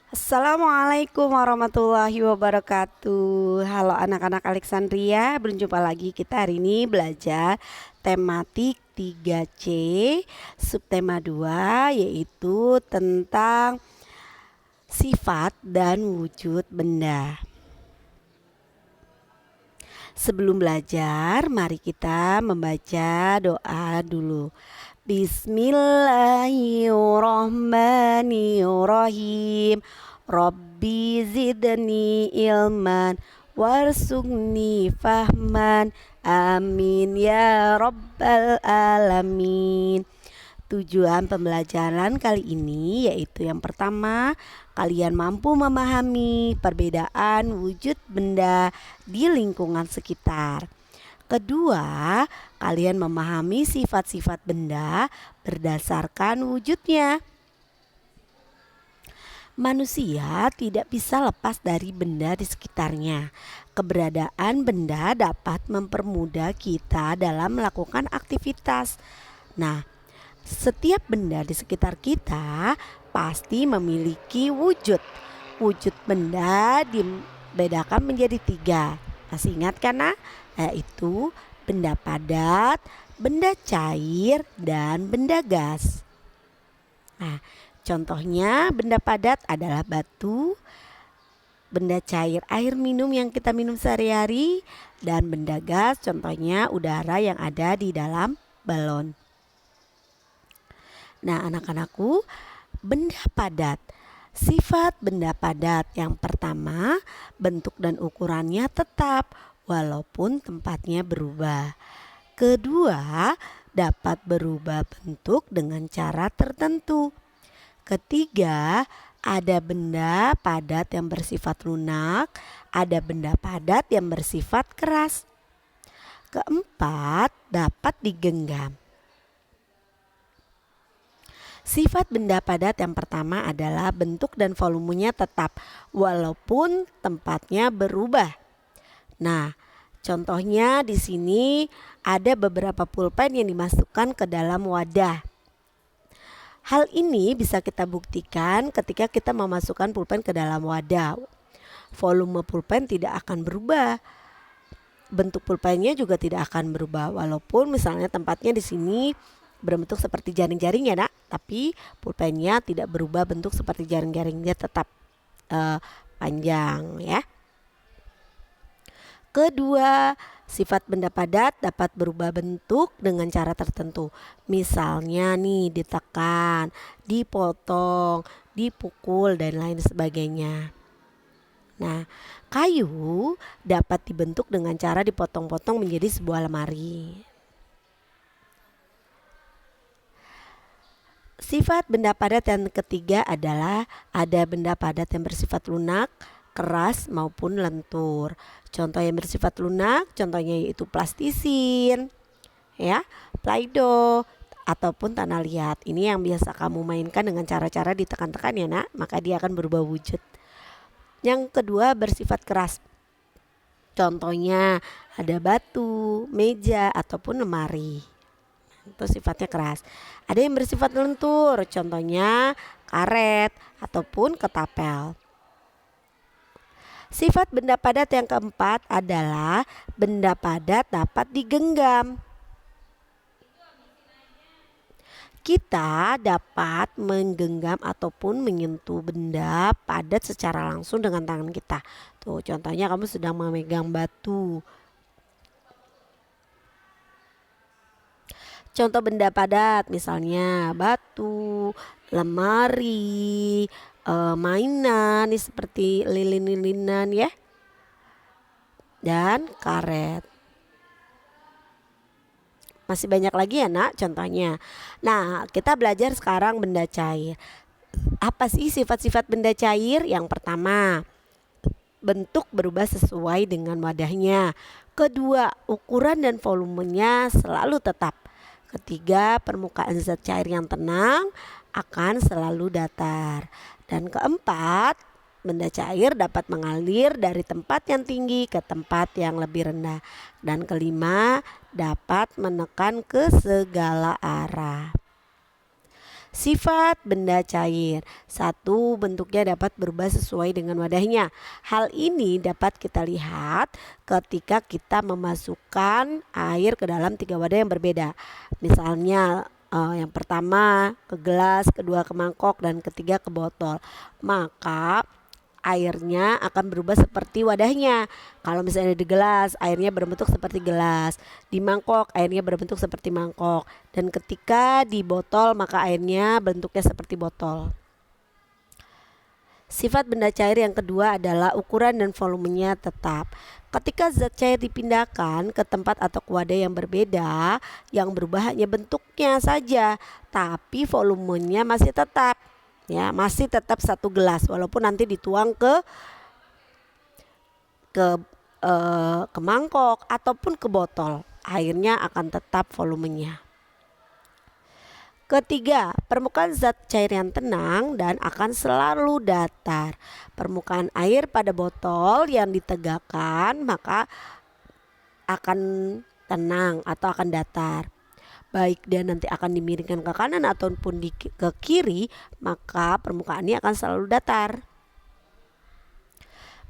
Assalamualaikum warahmatullahi wabarakatuh. Halo anak-anak Alexandria, berjumpa lagi. Kita hari ini belajar tematik 3C, subtema 2, yaitu tentang sifat dan wujud benda. Sebelum belajar, mari kita membaca doa dulu. Bismillahirrahmanirrahim. Rabbi zidni ilman warsugni fahman. Amin ya rabbal alamin. Tujuan pembelajaran kali ini yaitu yang pertama, kalian mampu memahami perbedaan wujud benda di lingkungan sekitar. Kedua, kalian memahami sifat-sifat benda berdasarkan wujudnya. Manusia tidak bisa lepas dari benda di sekitarnya. Keberadaan benda dapat mempermudah kita dalam melakukan aktivitas. Nah, setiap benda di sekitar kita pasti memiliki wujud. Wujud benda dibedakan menjadi 3. Masih ingat kan, nak? Yaitu benda padat, benda cair, dan benda gas. Nah, contohnya benda padat adalah batu, benda cair air minum yang kita minum sehari-hari, dan benda gas contohnya udara yang ada di dalam balon. Nah, anak-anakku, benda padat. Sifat benda padat yang pertama, bentuk dan ukurannya tetap walaupun tempatnya berubah. Kedua, dapat berubah bentuk dengan cara tertentu. Ketiga, ada benda padat yang bersifat lunak, ada benda padat yang bersifat keras. Keempat, dapat digenggam. Sifat benda padat yang pertama adalah bentuk dan volumenya tetap walaupun tempatnya berubah. Nah, contohnya di sini ada beberapa pulpen yang dimasukkan ke dalam wadah. Hal ini bisa kita buktikan ketika kita memasukkan pulpen ke dalam wadah. Volume pulpen tidak akan berubah. Bentuk pulpennya juga tidak akan berubah walaupun misalnya tempatnya di sini berbentuk seperti jaring-jaring ya, nak, tapi pulpennya tidak berubah bentuk seperti jaring-jaringnya, tetap panjang ya. Kedua, sifat benda padat dapat berubah bentuk dengan cara tertentu. Misalnya nih, ditekan, dipotong, dipukul, dan lain sebagainya. Nah, kayu dapat dibentuk dengan cara dipotong-potong menjadi sebuah lemari. Sifat benda padat yang ketiga adalah ada benda padat yang bersifat lunak, keras maupun lentur. Contoh yang bersifat lunak, contohnya yaitu plastisin, ya, play-doh, ataupun tanah liat. Ini yang biasa kamu mainkan dengan cara-cara ditekan-tekan ya, nak, maka dia akan berubah wujud. Yang kedua bersifat keras. Contohnya ada batu, meja, ataupun lemari. Itu sifatnya keras. Ada yang bersifat lentur, contohnya karet ataupun ketapel. Sifat benda padat yang keempat adalah benda padat dapat digenggam. Kita dapat menggenggam ataupun menyentuh benda padat secara langsung dengan tangan kita. Tuh, contohnya kamu sedang memegang batu. Contoh benda padat misalnya batu, lemari, mainan ini seperti lilin-lilinan ya, dan karet. Masih banyak lagi ya, nak, contohnya. Nah, kita belajar sekarang benda cair. Apa sih sifat-sifat benda cair? Yang pertama, bentuk berubah sesuai dengan wadahnya. Kedua, ukuran dan volumenya selalu tetap. Ketiga, permukaan zat cair yang tenang akan selalu datar. Dan keempat, benda cair dapat mengalir dari tempat yang tinggi ke tempat yang lebih rendah. Dan kelima, dapat menekan ke segala arah. Sifat benda cair. Satu, bentuknya dapat berubah sesuai dengan wadahnya. Hal ini dapat kita lihat ketika kita memasukkan air ke dalam 3 wadah yang berbeda. Misalnya yang pertama ke gelas, kedua ke mangkok, dan ketiga ke botol. Maka airnya akan berubah seperti wadahnya. Kalau misalnya di gelas, airnya berbentuk seperti gelas. Di mangkok, airnya berbentuk seperti mangkok. Dan ketika di botol, maka airnya bentuknya seperti botol. Sifat benda cair yang kedua adalah ukuran dan volumenya tetap. Ketika zat cair dipindahkan ke tempat atau ke wadah yang berbeda, yang berubah hanya bentuknya saja, tapi volumenya masih tetap. Ya, masih tetap 1 gelas walaupun nanti dituang ke mangkok ataupun ke botol, airnya akan tetap volumenya. Ketiga, permukaan zat cair yang tenang dan akan selalu datar. Permukaan air pada botol yang ditegakkan maka akan tenang atau akan datar. Baik dia nanti akan dimiringkan ke kanan ataupun ke kiri, maka permukaannya akan selalu datar.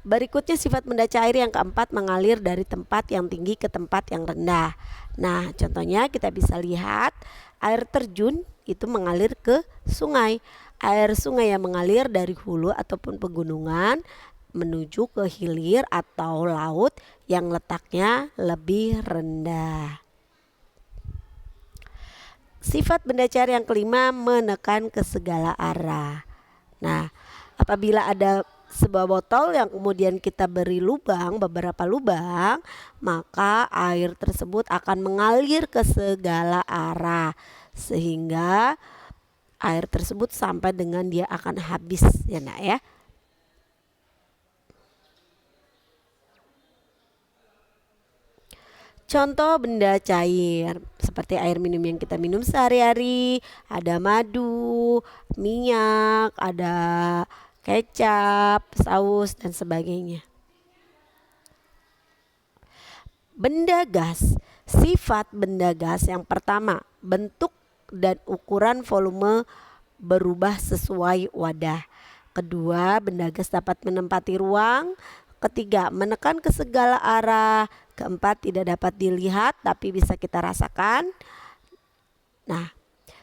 Berikutnya sifat benda cair yang keempat, mengalir dari tempat yang tinggi ke tempat yang rendah. Nah, contohnya kita bisa lihat air terjun itu mengalir ke sungai. Air sungai yang mengalir dari hulu ataupun pegunungan menuju ke hilir atau laut yang letaknya lebih rendah. Sifat benda cair yang kelima, menekan ke segala arah. Nah, apabila ada sebuah botol yang kemudian kita beri lubang, beberapa lubang, maka air tersebut akan mengalir ke segala arah sehingga air tersebut sampai dengan dia akan habis, ya nak ya. Contoh benda cair seperti air minum yang kita minum sehari-hari, ada madu, minyak, ada kecap, saus, dan sebagainya. Benda gas. Sifat benda gas yang pertama, bentuk dan ukuran volume berubah sesuai wadah. Kedua, benda gas dapat menempati ruang. Ketiga, menekan ke segala arah. Keempat, tidak dapat dilihat tapi bisa kita rasakan. Nah,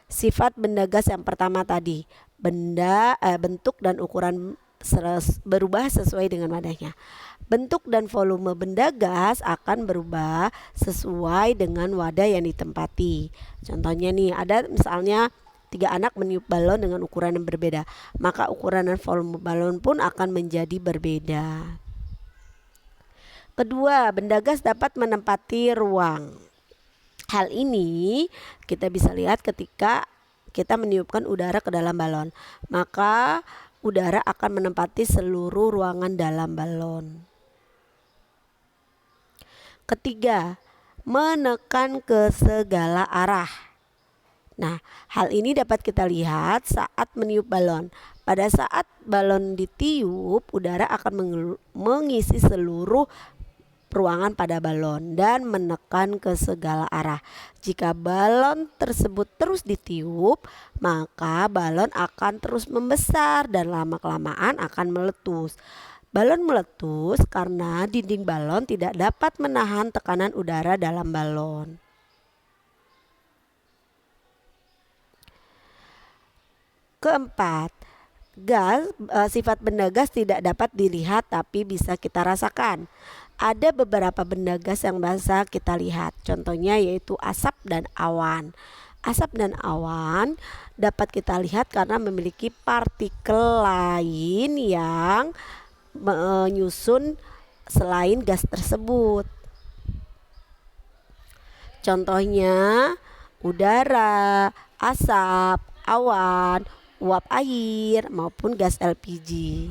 sifat benda gas yang pertama tadi, bentuk dan ukuran berubah sesuai dengan wadahnya. Bentuk dan volume benda gas akan berubah sesuai dengan wadah yang ditempati. Contohnya nih, ada misalnya 3 anak meniup balon dengan ukuran yang berbeda, maka ukuran dan volume balon pun akan menjadi berbeda. Kedua, benda gas dapat menempati ruang. Hal ini kita bisa lihat ketika kita meniupkan udara ke dalam balon, maka udara akan menempati seluruh ruangan dalam balon. Ketiga, menekan ke segala arah. Nah, hal ini dapat kita lihat saat meniup balon. Pada saat balon ditiup, udara akan mengisi seluruh ruangan pada balon dan menekan ke segala arah. Jika balon tersebut terus ditiup, maka balon akan terus membesar dan lama-kelamaan akan meletus. Balon meletus karena dinding balon tidak dapat menahan tekanan udara dalam balon. Keempat, gas, sifat benda gas tidak dapat dilihat tapi bisa kita rasakan. Ada beberapa benda gas yang bisa kita lihat, contohnya yaitu asap dan awan. Asap dan awan dapat kita lihat karena memiliki partikel lain yang menyusun selain gas tersebut. Contohnya udara, asap, awan, uap air maupun gas LPG.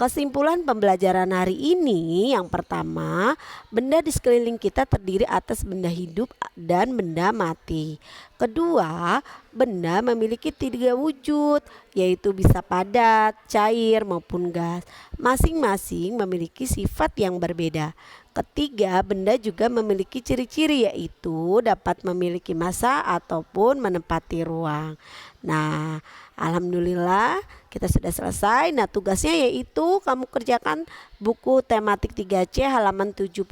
Kesimpulan pembelajaran hari ini yang pertama, benda di sekeliling kita terdiri atas benda hidup dan benda mati. Kedua, benda memiliki tiga wujud, yaitu bisa padat, cair maupun gas. Masing-masing memiliki sifat yang berbeda. Ketiga, benda juga memiliki ciri-ciri yaitu dapat memiliki massa ataupun menempati ruang. Nah, alhamdulillah kita sudah selesai. Nah, tugasnya yaitu kamu kerjakan buku tematik 3C halaman 78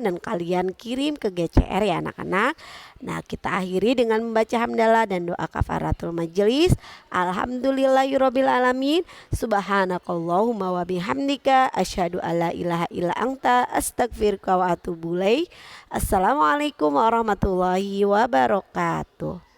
dan kalian kirim ke GCR ya anak-anak. Nah, kita akhiri dengan membaca hamdalah dan doa kafaratul majelis. Alhamdulillahirabbil alamin. Subhanakallahumma wa bihamdika asyhadu alla ilaha illa anta astaghfiruka wa atubu ilaik. Assalamualaikum warahmatullahi wabarakatuh.